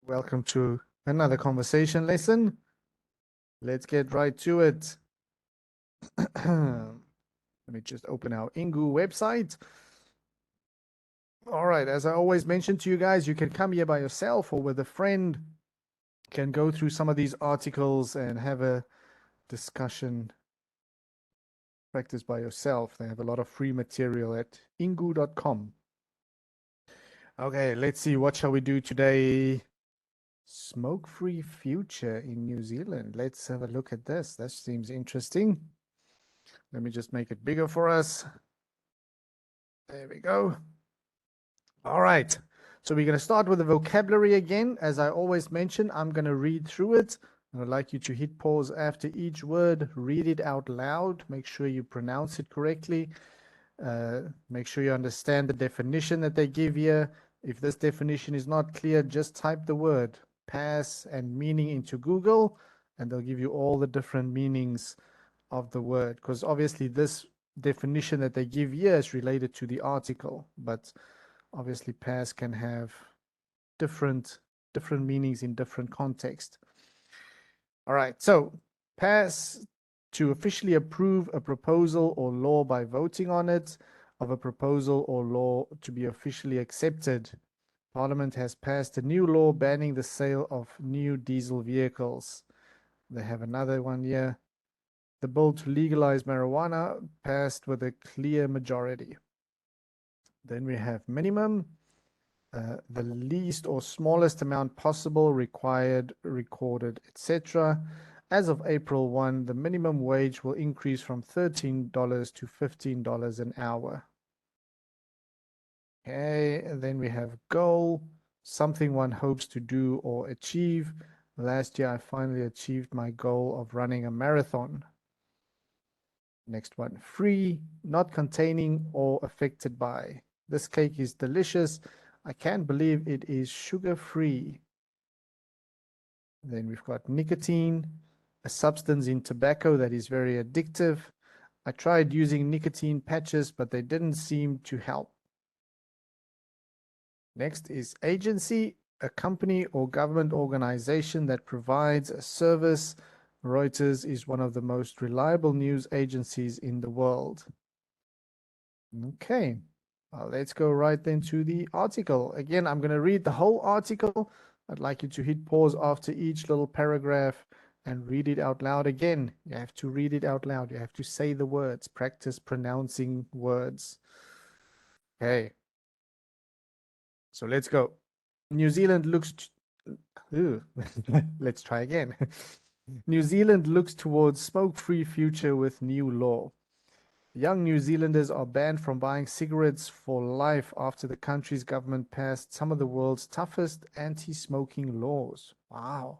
Welcome to another conversation lesson. Let's get right to it. Let me just open our Ingu website. All right, as I always mention to you guys, you can come here by yourself or with a friend. You can go through some of these articles and have a discussion, practice by yourself. They have a lot of free material at ingu.com. Okay, let's see. What shall we do today? Smoke-free future in New Zealand. Let's have a look at this. That seems interesting. Let me just make it bigger for us. There we go. All right. So we're going to start with the vocabulary again. As I always mention, I'm going to read through it. I'd like you to hit pause after each word, read it out loud, make sure you pronounce it correctly. Make sure you understand the definition that they give you. If this definition is not clear, just type the word pass and meaning into Google, and they'll give you all the different meanings of the word, because obviously this definition that they give here is related to the article, but obviously pass can have different meanings in different context. All right, so pass, to officially approve a proposal or law by voting on it, of a proposal or law to be officially accepted. Parliament has passed a new law banning the sale of new diesel vehicles. They have another one here. The bill to legalize marijuana passed with a clear majority. Then we have minimum, the least or smallest amount possible, required, recorded, etc. As of April 1, the minimum wage will increase from $13 to $15 an hour. Okay, and then we have goal, something one hopes to do or achieve. Last year, I finally achieved my goal of running a marathon. Next one, free, not containing or affected by. This cake is delicious. I can't believe it is sugar-free. Then we've got nicotine, a substance in tobacco that is very addictive. I tried using nicotine patches, but they didn't seem to help. Next is agency, a company or government organization that provides a service. Reuters is one of the most reliable news agencies in the world. Okay, let's go right then to the article. Again, I'm going to read the whole article. I'd like you to hit pause after each little paragraph and read it out loud again. You have to read it out loud. You have to say the words, practice pronouncing words. Okay, so let's go. New Zealand looks let's try again. New Zealand looks towards smoke-free future with new law. Young New Zealanders are banned from buying cigarettes for life after the country's government passed some of the world's toughest anti-smoking laws. Wow.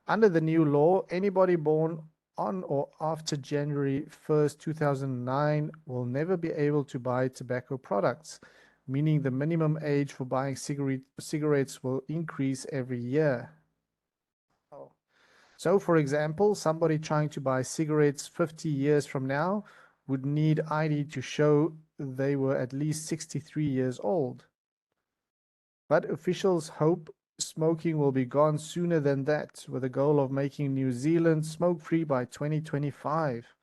Under the new law, anybody born on or after January 1st, 2009 will never be able to buy tobacco products, meaning the minimum age for buying cigarettes will increase every year. So, for example, somebody trying to buy cigarettes 50 years from now would need ID to show they were at least 63 years old. But officials hope smoking will be gone sooner than that, with a goal of making New Zealand smoke-free by 2025.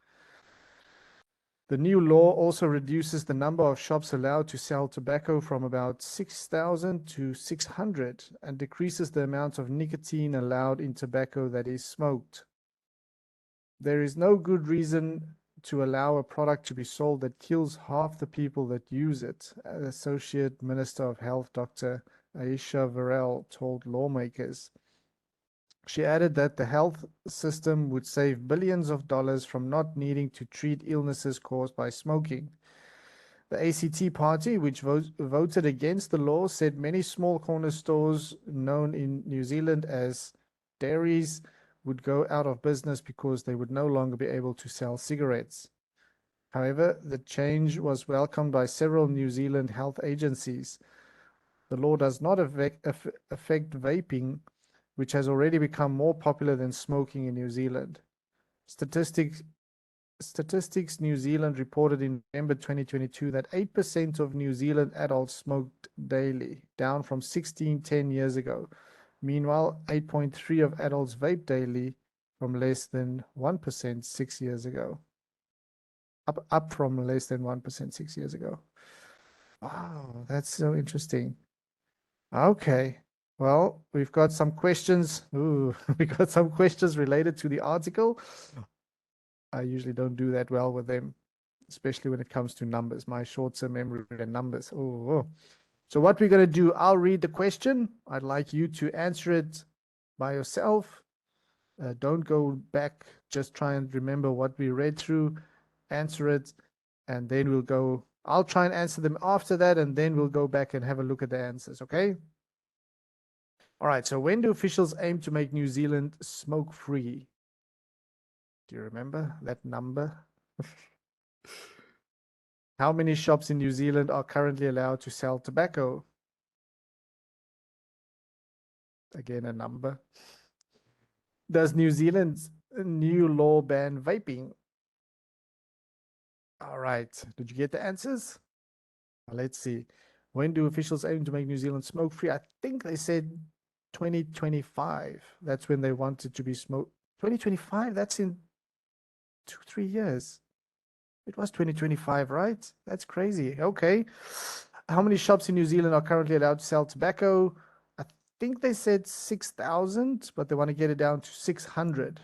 The new law also reduces the number of shops allowed to sell tobacco from about 6,000 to 600 and decreases the amount of nicotine allowed in tobacco that is smoked. There is no good reason to allow a product to be sold that kills half the people that use it, Associate Minister of Health Dr. Aisha Varel told lawmakers. She added that the health system would save billions of dollars from not needing to treat illnesses caused by smoking. The ACT Party, which voted against the law, said many small corner stores known in New Zealand as dairies would go out of business because they would no longer be able to sell cigarettes. However, the change was welcomed by several New Zealand health agencies. The law does not affect vaping, which has already become more popular than smoking in New Zealand. Statistics New Zealand reported in November 2022 that 8% of New Zealand adults smoked daily, down from 16 10 years ago, Meanwhile, 8.3 of adults vape daily from less than 1% 6 years ago. Up from less than 1% 6 years ago. Wow, that's so interesting. Okay. Well, we've got some questions. Ooh, we got some questions related to the article. I usually don't do that well with them, especially when it comes to numbers. My short-term memory and numbers. Oh. So what we're going to do, I'll read the question. I'd like you to answer it by yourself. Don't go back. Just try and remember what we read through, answer it, and then we'll go. I'll try and answer them after that, and then we'll go back and have a look at the answers, okay? All right, so when do officials aim to make New Zealand smoke-free? Do you remember that number? How many shops in New Zealand are currently allowed to sell tobacco? Again, a number. Does New Zealand's new law ban vaping? All right, did you get the answers? Let's see. When do officials aim to make New Zealand smoke-free? I think they said 2025. That's when they wanted to be smoke. 2025, that's in 2-3 years. It was 2025, right? That's crazy. Okay. How many shops in New Zealand are currently allowed to sell tobacco? I think they said 6,000, but they want to get it down to 600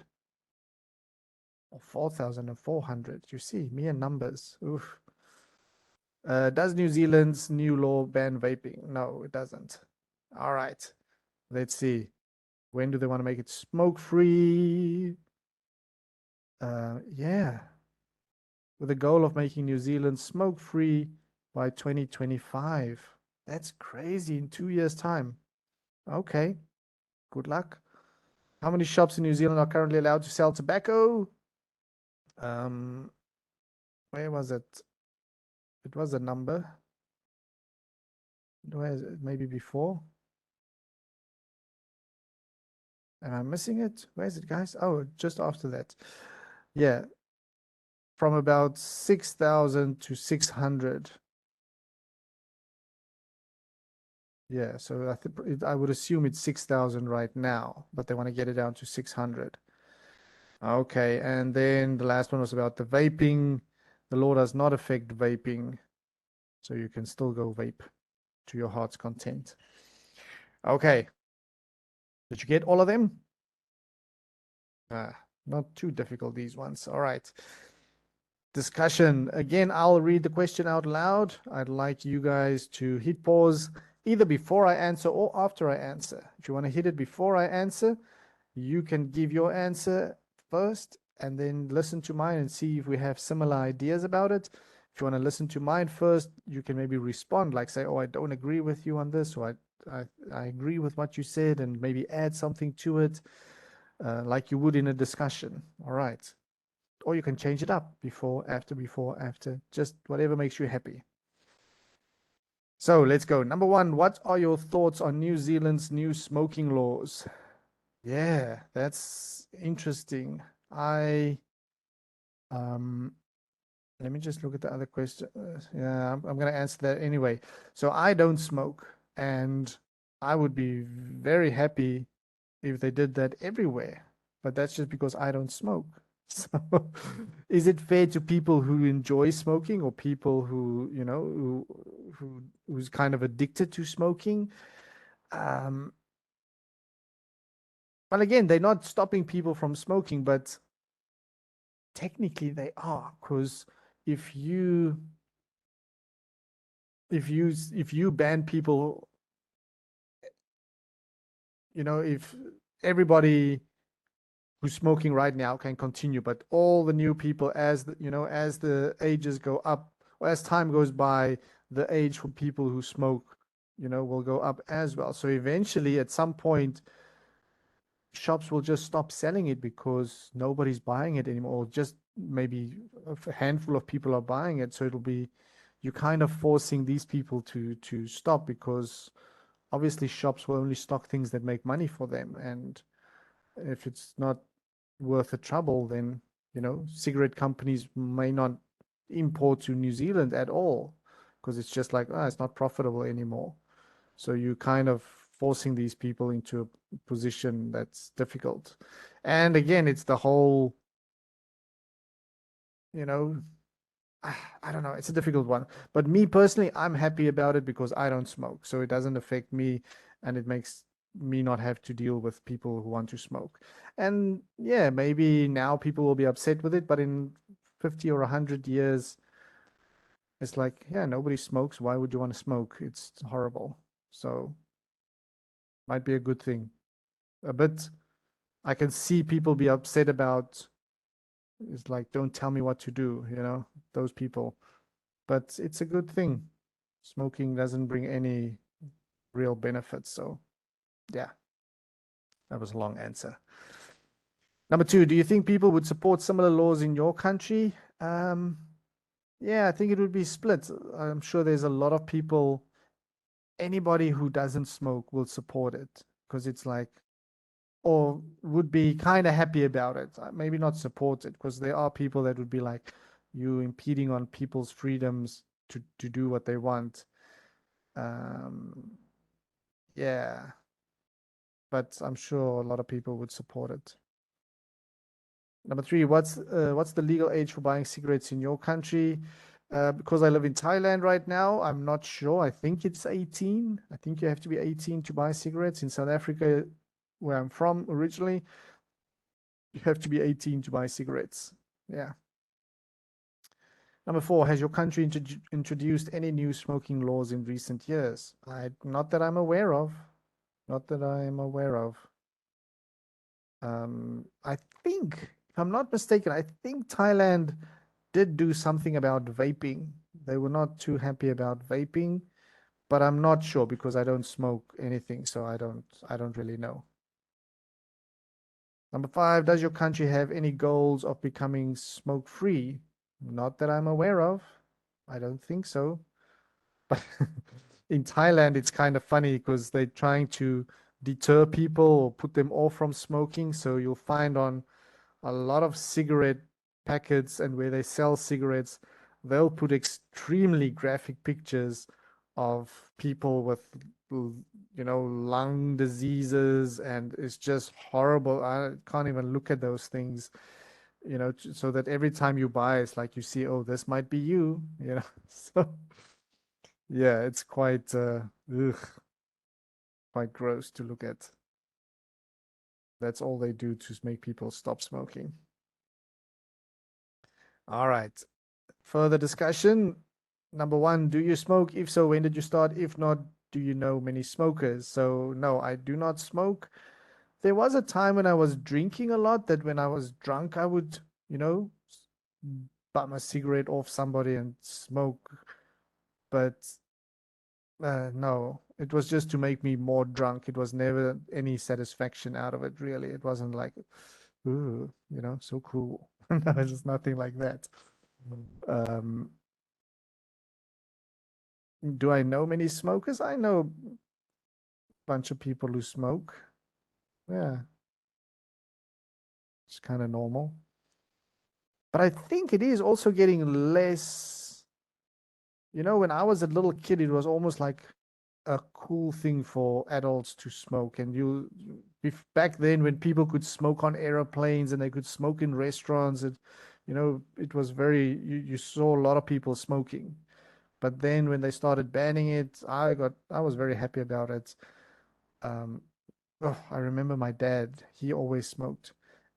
or 4,400. You see, mere numbers. Oof. Does New Zealand's new law ban vaping? No, it doesn't. All right. Let's see. When do they want to make it smoke-free? Yeah. With the goal of making New Zealand smoke-free by 2025. That's crazy, in 2 years' time. Okay. Good luck. How many shops in New Zealand are currently allowed to sell tobacco? Where was it? It was a number. Where is it? Maybe before. Am I missing it? Where is it, guys? Oh, just after that. Yeah. From about 6,000 to 600. Yeah, so I would assume it's 6,000 right now, but they want to get it down to 600. Okay, and then the last one was about the vaping. The law does not affect vaping, so you can still go vape to your heart's content. Okay. Did you get all of them? Not too difficult, these ones. All right. Discussion. Again, I'll read the question out loud. I'd like you guys to hit pause either before I answer or after I answer. If you want to hit it before I answer, you can give your answer first and then listen to mine and see if we have similar ideas about it. If you want to listen to mine first, you can maybe respond, like say, oh, I don't agree with you on this, or I agree with what you said, and maybe add something to it, like you would in a discussion. All right. Or you can change it up before, after, just whatever makes you happy. So let's go. Number one, what are your thoughts on New Zealand's new smoking laws? Yeah, that's interesting. Let me just look at the other question. Yeah, I'm going to answer that anyway. So I don't smoke, and I would be very happy if they did that everywhere, but that's just because I don't smoke. So is it fair to people who enjoy smoking, or people who, you know, who's kind of addicted to smoking? Well, again, they're not stopping people from smoking, but technically they are, because if you ban people, you know, if everybody who's smoking right now can continue, but all the new people, as the, you know, as the ages go up, or as time goes by, the age for people who smoke, you know, will go up as well. So eventually, at some point, shops will just stop selling it because nobody's buying it anymore, or just maybe a handful of people are buying it. So it'll be, you're kind of forcing these people to stop, because obviously shops will only stock things that make money for them, and if it's not worth the trouble, then, you know, cigarette companies may not import to New Zealand at all, because it's just like, it's not profitable anymore. So you kind of forcing these people into a position that's difficult. And again, it's the whole, you know, I don't know, it's a difficult one. But me personally, I'm happy about it because I don't smoke. So it doesn't affect me and it makes me not have to deal with people who want to smoke. And yeah, maybe now people will be upset with it, but in 50 or 100 years, it's like, yeah, nobody smokes. Why would you want to smoke? It's horrible. So might be a good thing. A bit, I can see people be upset about, it's like, don't tell me what to do, those people. But it's a good thing. Smoking doesn't bring any real benefits. So yeah, that was a long answer. Number two, do you think people would support similar laws in your country? Yeah, I think it would be split. I'm sure there's a lot of people, anybody who doesn't smoke will support it because it's like, or would be kind of happy about it. Maybe not support it because there are people that would be like, you impeding on people's freedoms to do what they want. Yeah, but I'm sure a lot of people would support it. Number three, what's the legal age for buying cigarettes in your country? Because I live in Thailand right now, I'm not sure. I think it's 18. I think you have to be 18 to buy cigarettes. In South Africa, where I'm from originally, you have to be 18 to buy cigarettes. Yeah. Number four, has your country introduced any new smoking laws in recent years? Not that I'm aware of. Not that I am aware of. I think, if I'm not mistaken, I think Thailand did do something about vaping. They were not too happy about vaping, but I'm not sure because I don't smoke anything, so I don't really know. Number five, does your country have any goals of becoming smoke-free? Not that I'm aware of. I don't think so. But in Thailand, it's kind of funny because they're trying to deter people or put them off from smoking. So you'll find on a lot of cigarette packets and where they sell cigarettes, they'll put extremely graphic pictures of people with, lung diseases, and it's just horrible. I can't even look at those things, so that every time you buy, it's like you see, oh, this might be you. So yeah, it's quite gross to look at. That's all they do to make people stop smoking. All right. Further discussion. Number one, do you smoke? If so, when did you start? If not, do you know many smokers? So, no, I do not smoke. There was a time when I was drinking a lot that when I was drunk, I would, bum a cigarette off somebody and smoke. But no, it was just to make me more drunk. It was never any satisfaction out of it, really. It wasn't like, ooh, so cool. No, it's just nothing like that. Um, do I know many smokers? I know a bunch of people who smoke. Yeah, it's kind of normal. But I think it is also getting less. When I was a little kid, it was almost like a cool thing for adults to smoke. And if back then when people could smoke on aeroplanes and they could smoke in restaurants, it was you saw a lot of people smoking. But then when they started banning it, I was very happy about it. I remember my dad, he always smoked.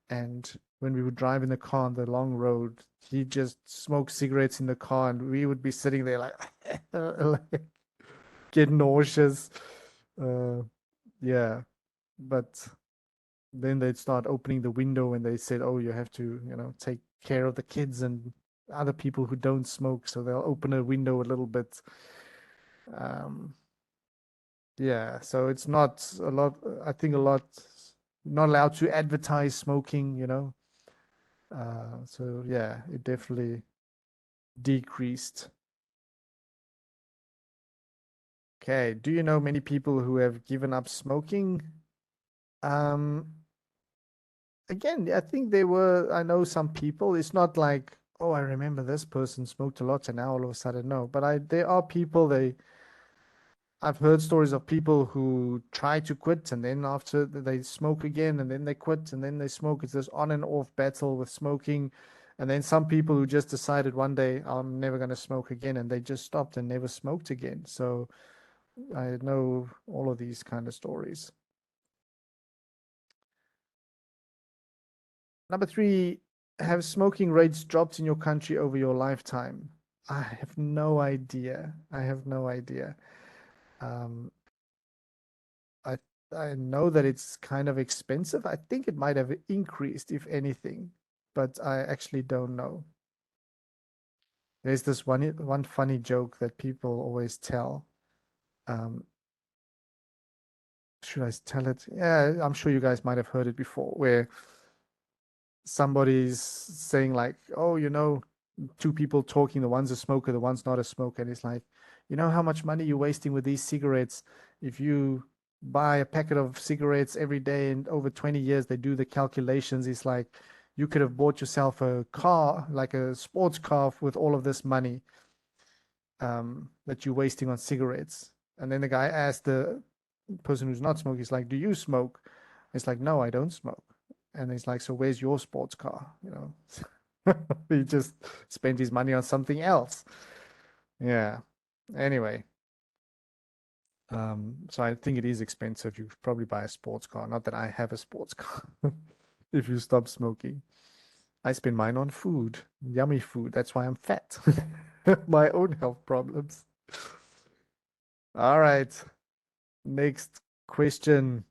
And when we would drive in the car on the long road, he just smoked cigarettes in the car, and we would be sitting there like, like get nauseous. Uh, yeah, but then they'd start opening the window and they said, "Oh, you have to, take care of the kids and other people who don't smoke." So they'll open a window a little bit. Um, yeah, so it's not a lot. I think a lot not allowed to advertise smoking. So yeah, it definitely decreased. Okay, do you know many people who have given up smoking? Um, Again, I think I know some people. It's not like, oh, I remember this person smoked a lot and now all of a sudden, no. But there are people, I've heard stories of people who try to quit and then after they smoke again and then they quit and then they smoke. It's this on and off battle with smoking. And then some people who just decided one day, I'm never going to smoke again, and they just stopped and never smoked again. So I know all of these kind of stories. Number three, have smoking rates dropped in your country over your lifetime? I have no idea. I have no idea. Um, I I know that it's kind of expensive. I think it might have increased, if anything, but I actually don't know. There's this one funny joke that people always tell. Um, should I tell it? Yeah, I'm sure you guys might have heard it before, where somebody's saying like, "Oh, two people talking, the one's a smoker, the one's not a smoker," and it's like, you know how much money you're wasting with these cigarettes? If you buy a packet of cigarettes every day and over 20 years, they do the calculations. It's like you could have bought yourself a car, like a sports car, with all of this money that you're wasting on cigarettes. And then the guy asked the person who's not smoking, he's like, "Do you smoke?" It's like, "No, I don't smoke." And he's like, "So where's your sports car?" He just spent his money on something else. Yeah. Anyway, so I think it is expensive. You should probably buy a sports car. Not that I have a sports car. If you stop smoking, I spend mine on food, yummy food. That's why I'm fat. My own health problems. All right. Next question.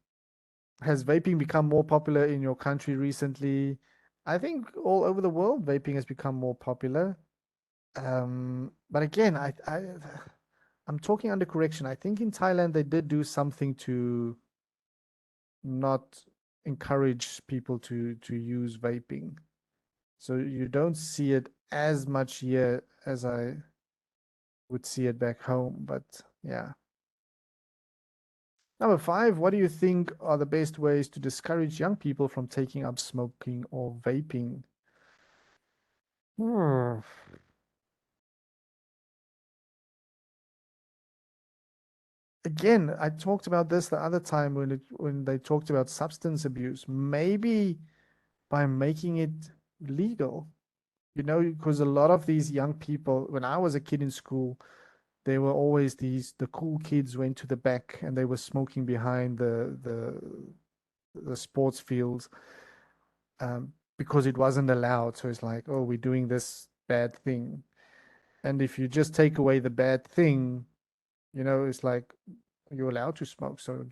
Has vaping become more popular in your country recently? I think all over the world, vaping has become more popular. But again, I'm talking under correction. I think in Thailand they did do something to not encourage people to use vaping. So you don't see it as much here as I would see it back home. But yeah. Number five, what do you think are the best ways to discourage young people from taking up smoking or vaping? Hmm. Again, I talked about this the other time when they talked about substance abuse. Maybe by making it legal, because a lot of these young people, when I was a kid in school, they were always the cool kids went to the back and they were smoking behind the sports fields, because it wasn't allowed. So it's like, oh, we're doing this bad thing. And if you just take away the bad thing, it's like you're allowed to smoke, so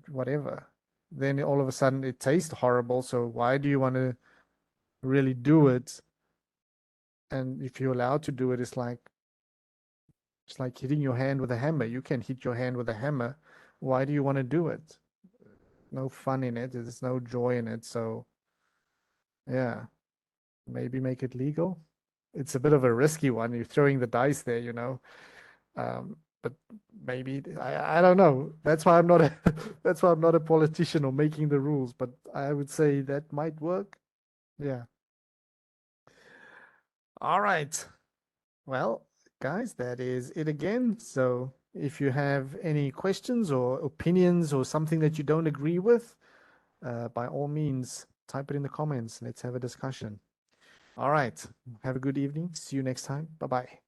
whatever. Then all of a sudden it tastes horrible. So why do you want to really do it? And if you're allowed to do it, it's like hitting your hand with a hammer. You can hit your hand with a hammer. Why do you want to do it? No fun in it. There's no joy in it. So yeah, maybe make it legal. It's a bit of a risky one. You're throwing the dice there. But maybe I don't know. That's why I'm not a that's why I'm not a politician or making the rules. But I would say that might work. Yeah. All right. Well, guys, that is it again. So if you have any questions or opinions or something that you don't agree with, by all means, type it in the comments. Let's have a discussion. All right. Have a good evening. See you next time. Bye bye.